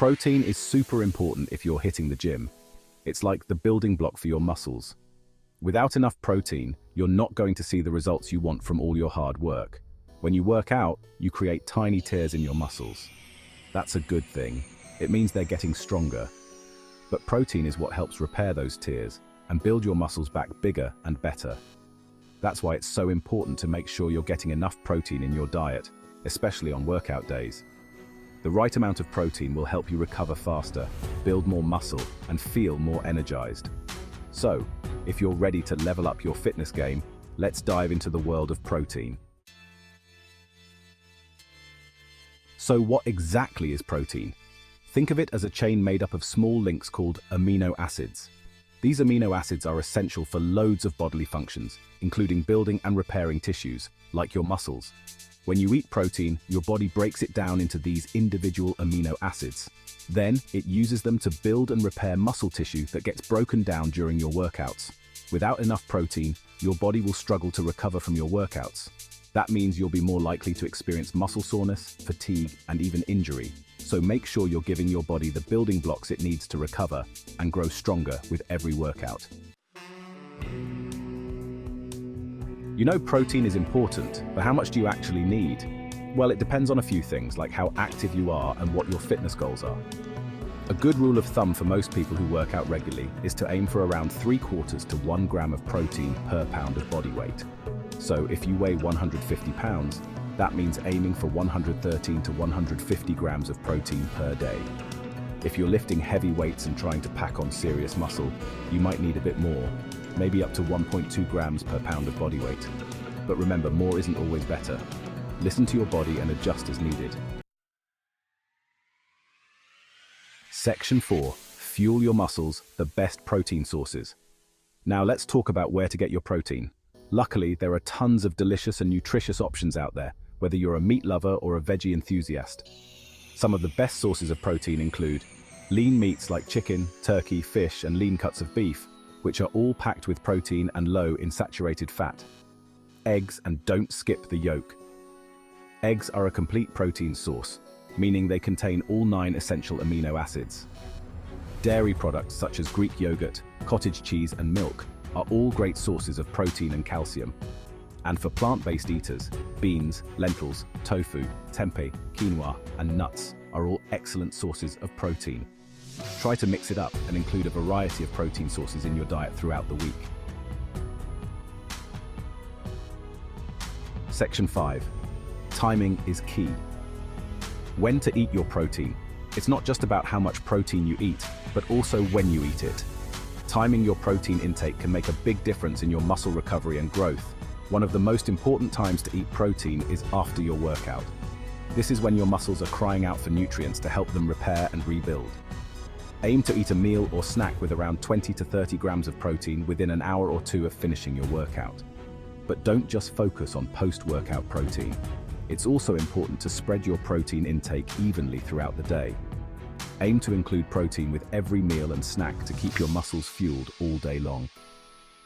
Protein is super important if you're hitting the gym. It's like the building block for your muscles. Without enough protein, you're not going to see the results you want from all your hard work. When you work out, you create tiny tears in your muscles. That's a good thing. It means they're getting stronger. But protein is what helps repair those tears and build your muscles back bigger and better. That's why it's so important to make sure you're getting enough protein in your diet, especially on workout days. The right amount of protein will help you recover faster, build more muscle, and feel more energized. So, if you're ready to level up your fitness game, let's dive into the world of protein. So what exactly is protein? Think of it as a chain made up of small links called amino acids. These amino acids are essential for loads of bodily functions, including building and repairing tissues, like your muscles. When you eat protein, your body breaks it down into these individual amino acids. Then, it uses them to build and repair muscle tissue that gets broken down during your workouts. Without enough protein, your body will struggle to recover from your workouts. That means you'll be more likely to experience muscle soreness, fatigue, and even injury. So make sure you're giving your body the building blocks it needs to recover and grow stronger with every workout. You know protein is important, but how much do you actually need? Well, it depends on a few things, like how active you are and what your fitness goals are. A good rule of thumb for most people who work out regularly is to aim for around 3/4 to 1 gram of protein per pound of body weight. So if you weigh 150 pounds, that means aiming for 113 to 150 grams of protein per day. If you're lifting heavy weights and trying to pack on serious muscle, you might need a bit more, maybe up to 1.2 grams per pound of body weight. But remember, more isn't always better. Listen to your body and adjust as needed. Section 4. Fuel your muscles, the best protein sources. Now let's talk about where to get your protein. Luckily, there are tons of delicious and nutritious options out there, whether you're a meat lover or a veggie enthusiast. Some of the best sources of protein include lean meats like chicken, turkey, fish, and lean cuts of beef, which are all packed with protein and low in saturated fat. Eggs, and don't skip the yolk. Eggs are a complete protein source, meaning they contain all 9 essential amino acids. Dairy products such as Greek yogurt, cottage cheese, and milk are all great sources of protein and calcium. And for plant-based eaters, beans, lentils, tofu, tempeh, quinoa, and nuts are all excellent sources of protein. Try to mix it up and include a variety of protein sources in your diet throughout the week. Section 5. Timing is key. When to eat your protein. It's not just about how much protein you eat, but also when you eat it. Timing your protein intake can make a big difference in your muscle recovery and growth. One of the most important times to eat protein is after your workout. This is when your muscles are crying out for nutrients to help them repair and rebuild. Aim to eat a meal or snack with around 20 to 30 grams of protein within an hour or two of finishing your workout. But don't just focus on post-workout protein. It's also important to spread your protein intake evenly throughout the day. Aim to include protein with every meal and snack to keep your muscles fueled all day long.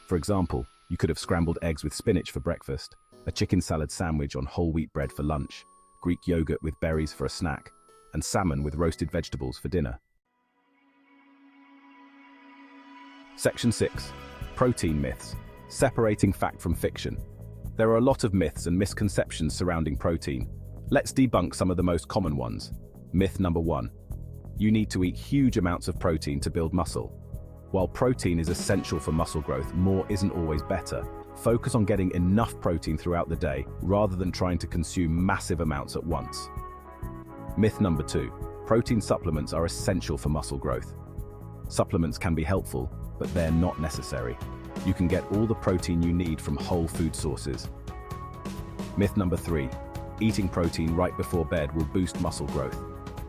For example, you could have scrambled eggs with spinach for breakfast, a chicken salad sandwich on whole wheat bread for lunch, Greek yogurt with berries for a snack, and salmon with roasted vegetables for dinner. Section 6. Protein myths. Separating fact from fiction. There are a lot of myths and misconceptions surrounding protein. Let's debunk some of the most common ones. Myth number 1. You need to eat huge amounts of protein to build muscle. While protein is essential for muscle growth, more isn't always better. Focus on getting enough protein throughout the day, rather than trying to consume massive amounts at once. Myth number 2. Protein supplements are essential for muscle growth. Supplements can be helpful, but they're not necessary. You can get all the protein you need from whole food sources. Myth number 3. Eating protein right before bed will boost muscle growth.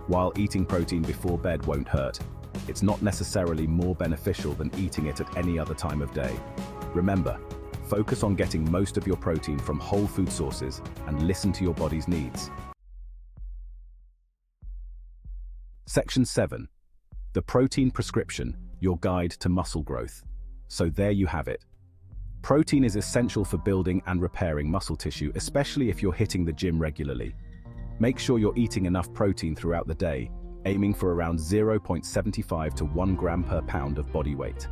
While eating protein before bed won't hurt, it's not necessarily more beneficial than eating it at any other time of day. Remember, focus on getting most of your protein from whole food sources and listen to your body's needs. Section 7. The Protein Prescription, your guide to muscle growth. So there you have it. Protein is essential for building and repairing muscle tissue, especially if you're hitting the gym regularly. Make sure you're eating enough protein throughout the day, aiming for around 0.75 to 1 gram per pound of body weight.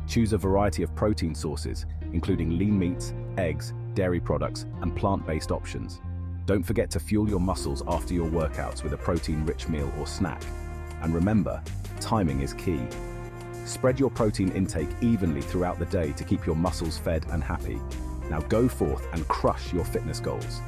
Choose a variety of protein sources, including lean meats, eggs, dairy products, and plant-based options. Don't forget to fuel your muscles after your workouts with a protein-rich meal or snack. And remember, timing is key. Spread your protein intake evenly throughout the day to keep your muscles fed and happy. Now go forth and crush your fitness goals.